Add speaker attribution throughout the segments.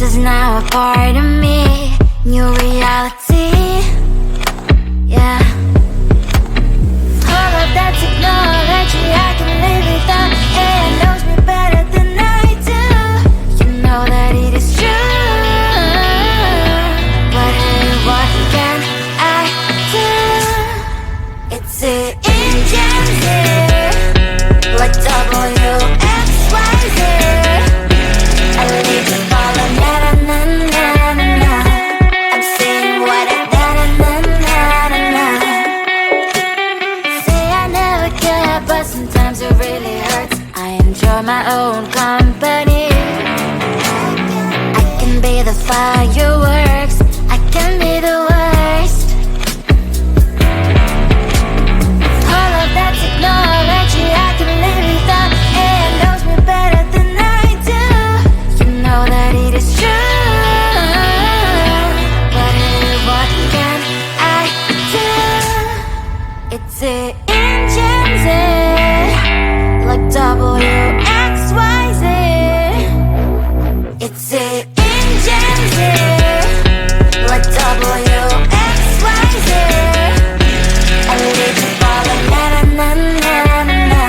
Speaker 1: is now a part of me. New reality, yeah. All of that technology I can live without. It knows me better than I do. You know that it is true. But hey, what can I do? It's the engines here, like WXYZ. I leave you falling, na-na-na-na-na. I'm saying what I na-na-na-na-na. Say I never care, but sometimes it really hurts. I enjoy my own company. I can be the fireworks, I can be the worst. All of that technology I can live without. It knows me better than I do. You know that it is true. But hey, what can I do? It's the engines, like WXYZ. It's the engines, like WXYZ. I leave you falling, na-na-na-na-na.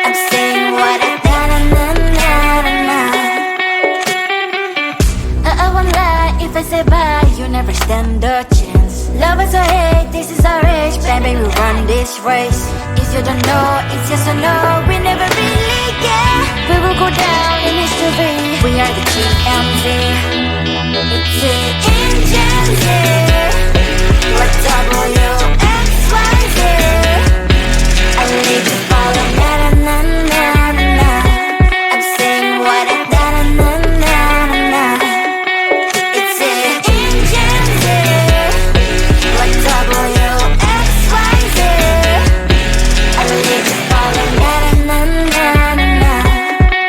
Speaker 1: I'm saying what I na-na-na-na-na. I won't lie if I say bye, you never stand a chance. Love is or hate, this is our age. Baby, we run this race. If you don't know, it's yes or no. We never really get. We will go down in history. We are the GMZ. It's the engines, like WXYZ. I leave you falling, na-na-na-na-na. I'm saying what I na-na-na-na-na. It's the engines, like WXYZ. I leave you falling, na-na-na-na-na.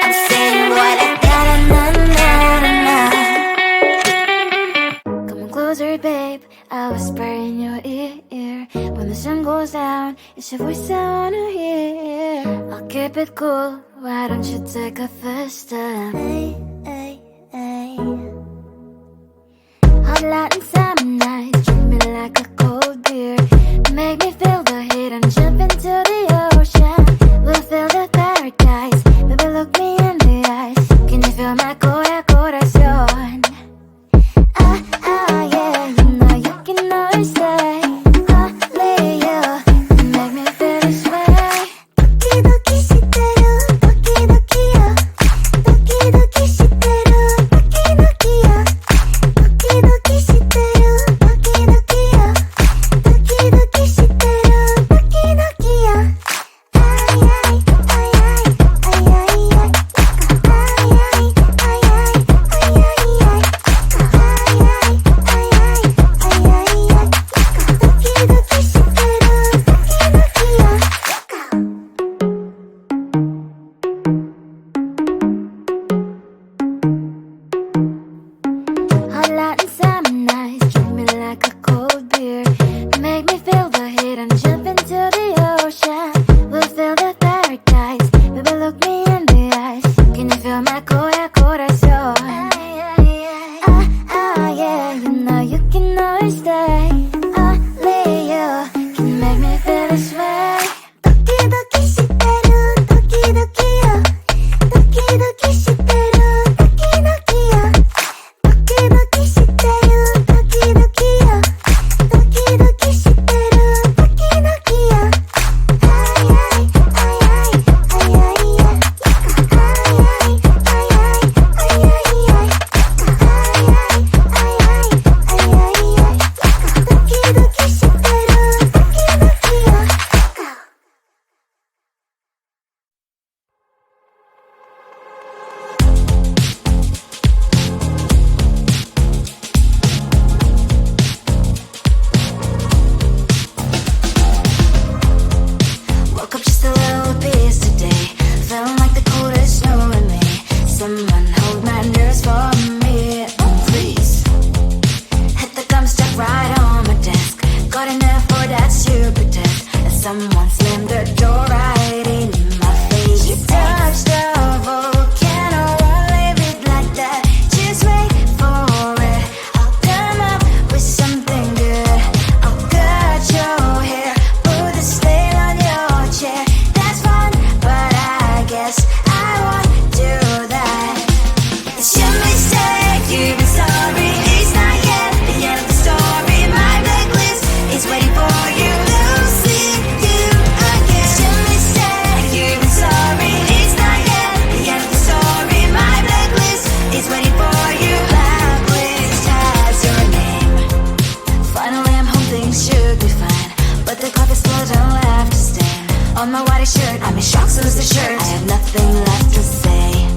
Speaker 1: I'm saying what I na-na-na-na-na. Come on closer, babe, I'll whisper in your ear. When the sun goes down, it's your voice I wanna hear. I'll keep it cool, why don't you take a first step? Hey, hey, hey. Hot light and summer night, treat me like a cold beer. Make me feel the heat and jump into the ocean. We'll feel the paradise, baby look me in the eyes. Can you feel my corazón? Ah, ah, yeah, you know you can always stay. Only you can make me feel this way. Doki doki shiteru, doki doki yo. Doki doki shiteru, doki doki yo. Doki doki shiteru, doki doki yo. Doki doki shiteru, doki doki yo. Ay ay ay ay ay ay ay. Ay ay ay ay ay ay ay. Ay ay ay ay ay ay ay. Doki doki shiteru, doki doki yo. Hot light and summer nights, treat me like a cold beer. Make me feel the heat and jump into the ocean. We'll feel the paradise, baby look me in the eyes. Can you feel my corazón? Ah, ah, yeah, you know you can always stay. Only you can make me feel this way. Doki doki shiteru, doki doki yo. Doki doki shiteru, doki doki yo. Doki doki shiteru, doki doki yo. Doki doki shiteru, doki doki yo. Ay ay ay ay ay ay ay. Ay ay ay ay ay ay ay. Ay ay ay ay ay ay. you've been sorry. It's not yet the end of the story. My blacklist is waiting for you. Losing you again. It's your mistake. You've been sorry. It's not yet the end of the story. My blacklist is waiting for you. Blacklist has your name. Finally I'm home, things should be fine, but the clock is slow, don't have to stand. On my white shirt, I'm in shock, so is the shirt. I have nothing left to say.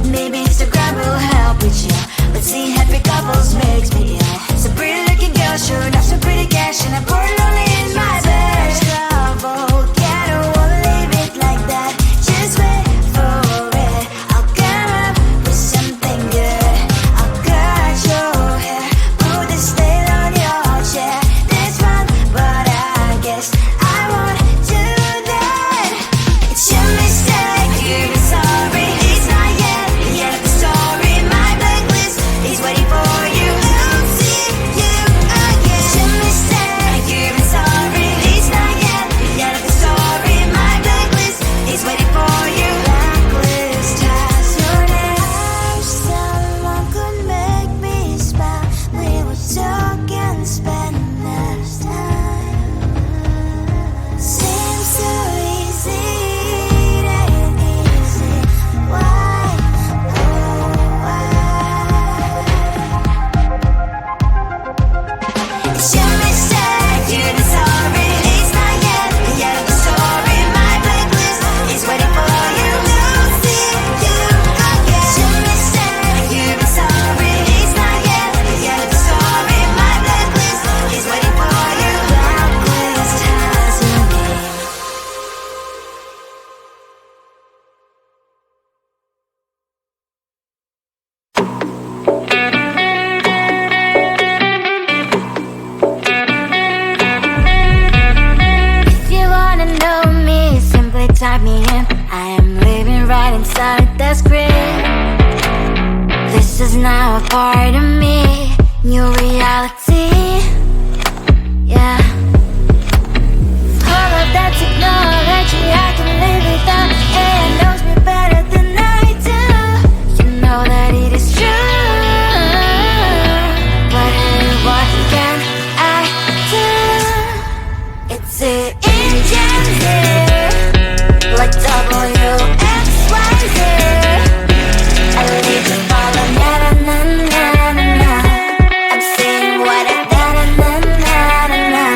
Speaker 1: Maybe Instagram will help with you, but seeing happy couples makes me ill. Some pretty looking girl showing off some pretty cash, and I'm poor lonely in my bed. Trouble, yeah, I don't wanna leave it like that. Just wait for it. I'll come up with something good. I'll cut your hair, put the nail on your chair. This one, but I guess I won't do that. It's your mistake. You've been sorry. It's not yet the end of the story. My blacklist is waiting for you. Losing you again. It's your mistake. You've been sorry. It's not yet the end of the story. My blacklist is waiting for you. Blacklist has your name. I wish someone could make me smile. We would talk and spend less time. Seems so easy, it ain't easy. Why, oh why? It's your mistake, you've been sorry. It's not yet the end of the story. My blacklist is waiting for you. Losing you again. It's your mistake, you've been sorry. It's not yet the end of the story. My blacklist is waiting for you. Blacklist has your name. If you wanna know me, simply type me in. I am living right inside the script. This is now a part of me, new reality. Yeah. All of that technology I can live without. It knows me better than I do. You know that it is true. But hey, what can I do? It's the engine here, like WXYZ. I need to follow, na na na na na na. I'm saying what I na na na na na.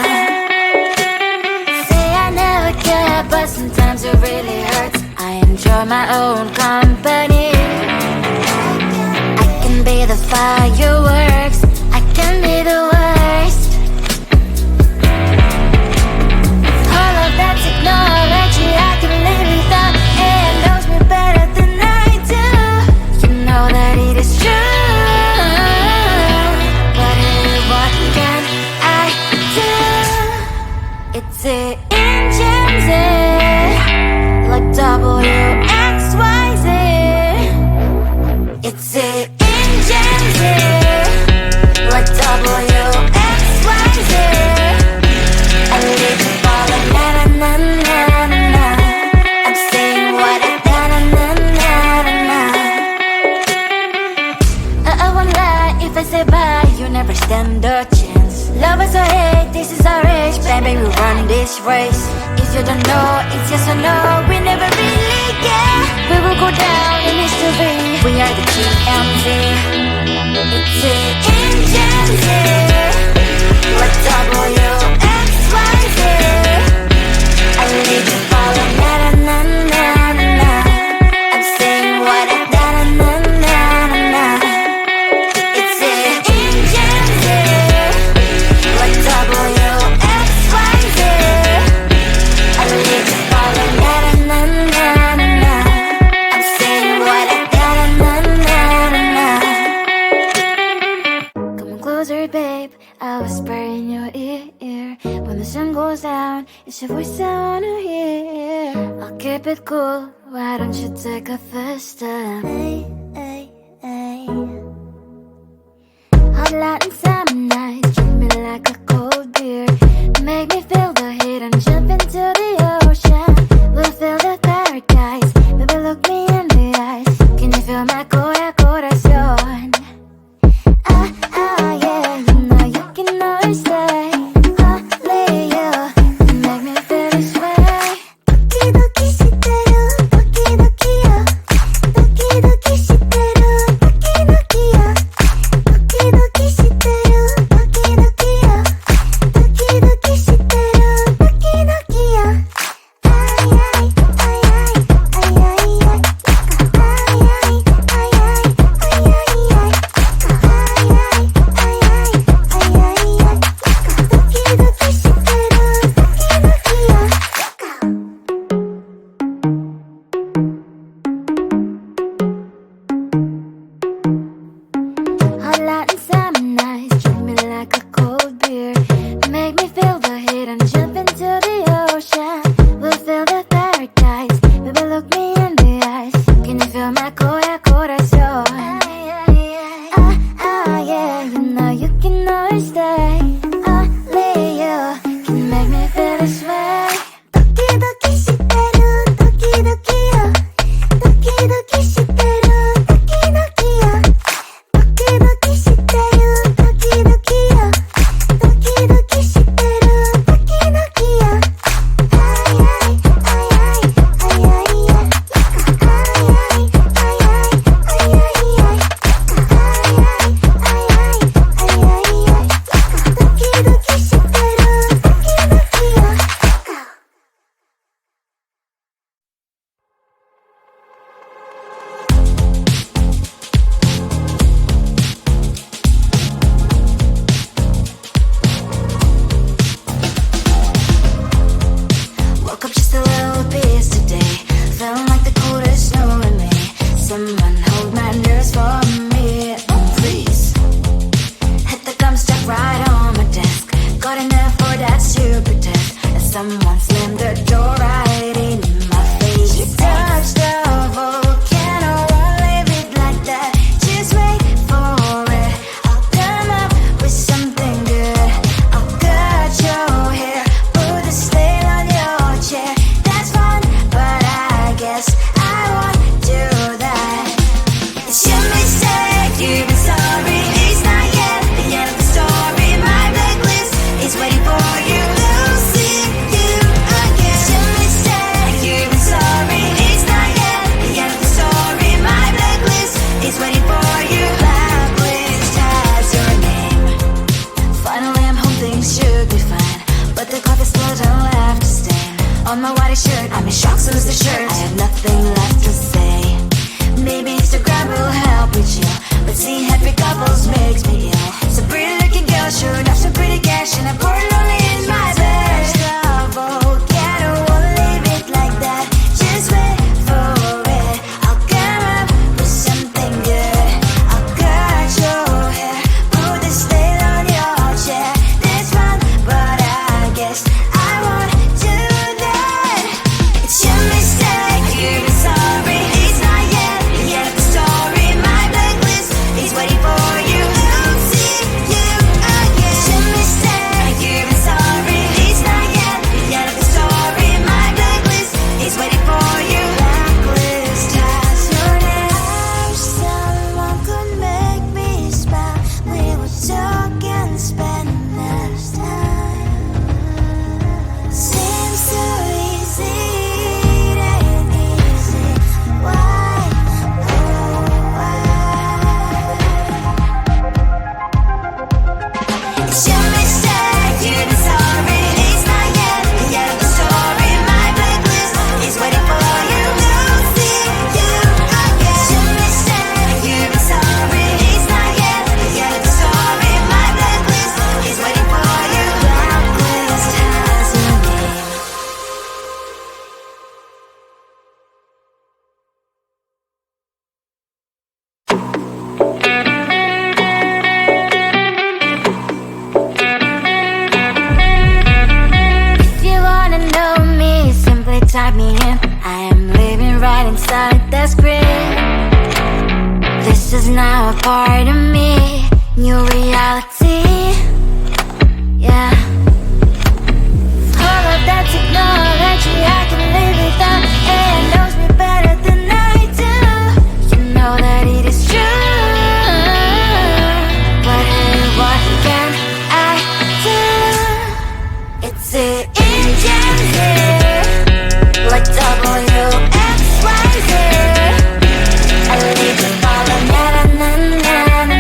Speaker 1: Say I never care, but sometimes it really hurts. I enjoy my own company. I can be the fireworks, I can be the worst. All of that technology I can live without. It knows me better than I do. You know that it is true. But hey, what can I do? It's the engines, like WXYZ. It's the engines, like WXYZ. I live to follow, na na na na na na. I'm saying what I na na na na na na. I won't lie if I say bye, you never stand a chance. Love us or hate, this is our age, baby, we run this race. If you don't know, it's yes or no, we never really care. We will go down in history, we are the GMZ. It's the engines here, like WXYZ. I need to follow, na na na na na. I'm saying what I na na na na na. It's the engines here, like WXYZ. I need to follow, na na na na na. I'm saying what I na na na na na. Come on closer, babe, I'll whisper in your ear. When the sun goes down, it's your voice I wanna hear. I'll keep it cool, why don't you take a first step? Hey, hey, hey. Hot Latin summer night, treat me like a cold beer. Make me feel the heat and jump into the ocean. We'll feel the paradise, baby look me in the eyes. Can you feel my corazón? first day. Only you can make me feel this way. 도끼도끼 시대로 도끼도끼요. 도끼도끼 시대로 도끼도끼요. 도끼도끼 시대로 도끼도끼요. 도끼도끼 시대로 도끼도끼요. 아이아이 아이아이 아이아이 아이아이 아이아이 아이아이 도끼도끼 시대로 도끼도끼요. Woke up just a little pissed today. Feeling like the coldest snow in me. Someone hold my nerves for me, please. Hit the gum stuck right on my desk. Got in there for that stupid test. And someone slammed the door right in my face. You touched the volcano, won't leave it like that. Just wait for it. I'll come up with something good. I'll cut your hair, put a slate on your chair. That's fun, but I guess I won't do that. It's your mistake, you've been sorry. It's not yet the end of the story. My blacklist is waiting for you. We'll see you again. It's your mistake, you've been sorry. It's not yet the end of the story. My blacklist is waiting for you. Blacklist has your name. Finally, I'm home, things should be fine. But the clock is closed, I don't have to stain. On my white shirt, I'm in shock, so is the shirt. I have nothing left to say. Maybe Instagram will help with you, but seeing happy couples makes me ill. Some pretty looking girl showing off some pretty cash, and I'm pouring lonely in my bed. Volcano, won't leave it like that. Just wait for it. I'll come up with something good. I'll cut your hair, put the slate on your chair. This fun, but I guess I won't do that. It's your mistake, you've been sorry. It's not yet the end of the story. My blacklist is waiting for you. We'll see you again. It's your mistake, you've been sorry. It's not yet the end of the story. My blacklist is waiting for you. Blacklist has your name. I wish someone could make me smile. We would talk and spend less time. Seems so easy, it ain't easy. Why, oh why? It's your mistake, you've been sorry. It's not yet the end of the story. My blacklist is waiting for you. We'll see you again. It's your mistake, you've been sorry. It's not yet the end of the story. My blacklist is waiting for you. Blacklist has your name. If you wanna know me, simply type me in. I am living right inside the screen. This is now a part of me, new reality. Yeah. All of that technology I can live without. AI knows me better than I do. You know that it is true. But hey, what can I do? It's the engine here, like WXYZ. I leave it all on na na na na.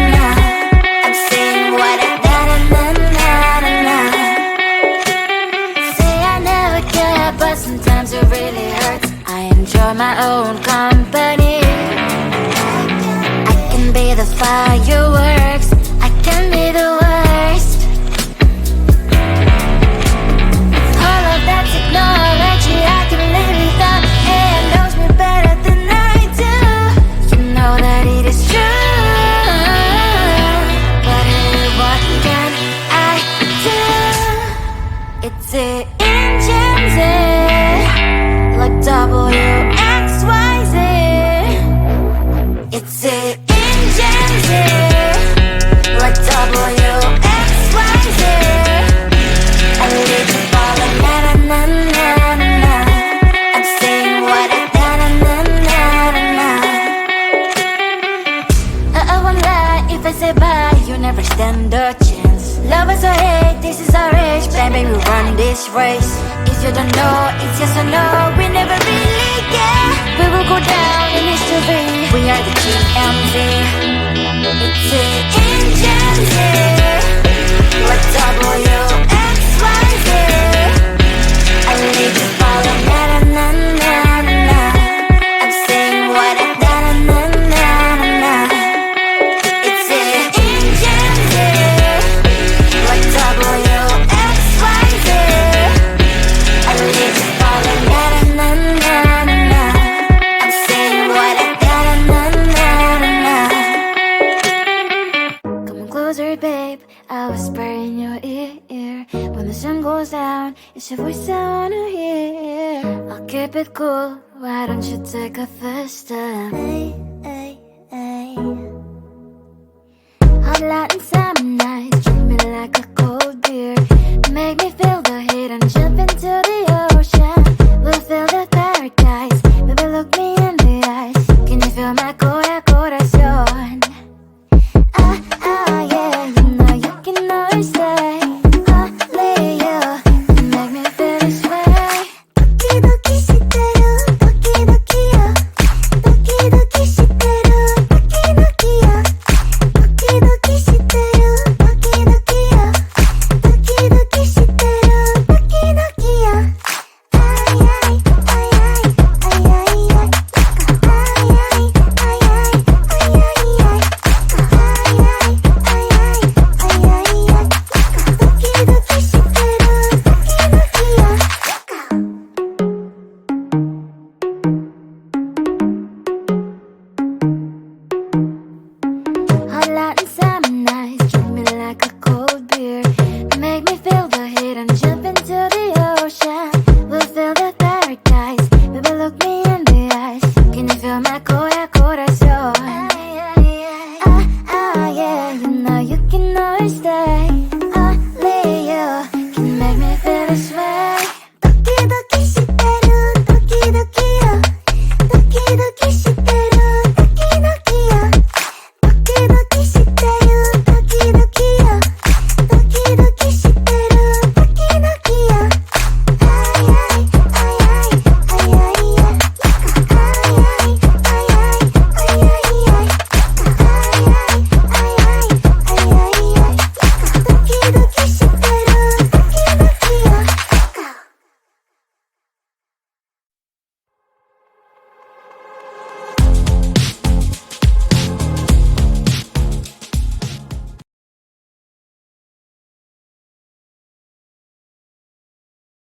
Speaker 1: by, you never stand a chance. Love is or hate, this is our age. Baby, we run this race. If you don't know, it's yes or no. We never really care. We will go down in history. We are the GMZ. It's the engine here. Like WXYZ. I need to follow na na na na na. I'm saying what I na na na na. It's the engine here. Like WXYZ. I need to follow na na na na. I'm saying what I na na na na. Come on closer, babe. I'll whisper in your ear. When the sun goes down, it's your voice I wanna hear. I'll keep it cool. Why don't you take a first step? Hey, hey, hey. Hot light inside.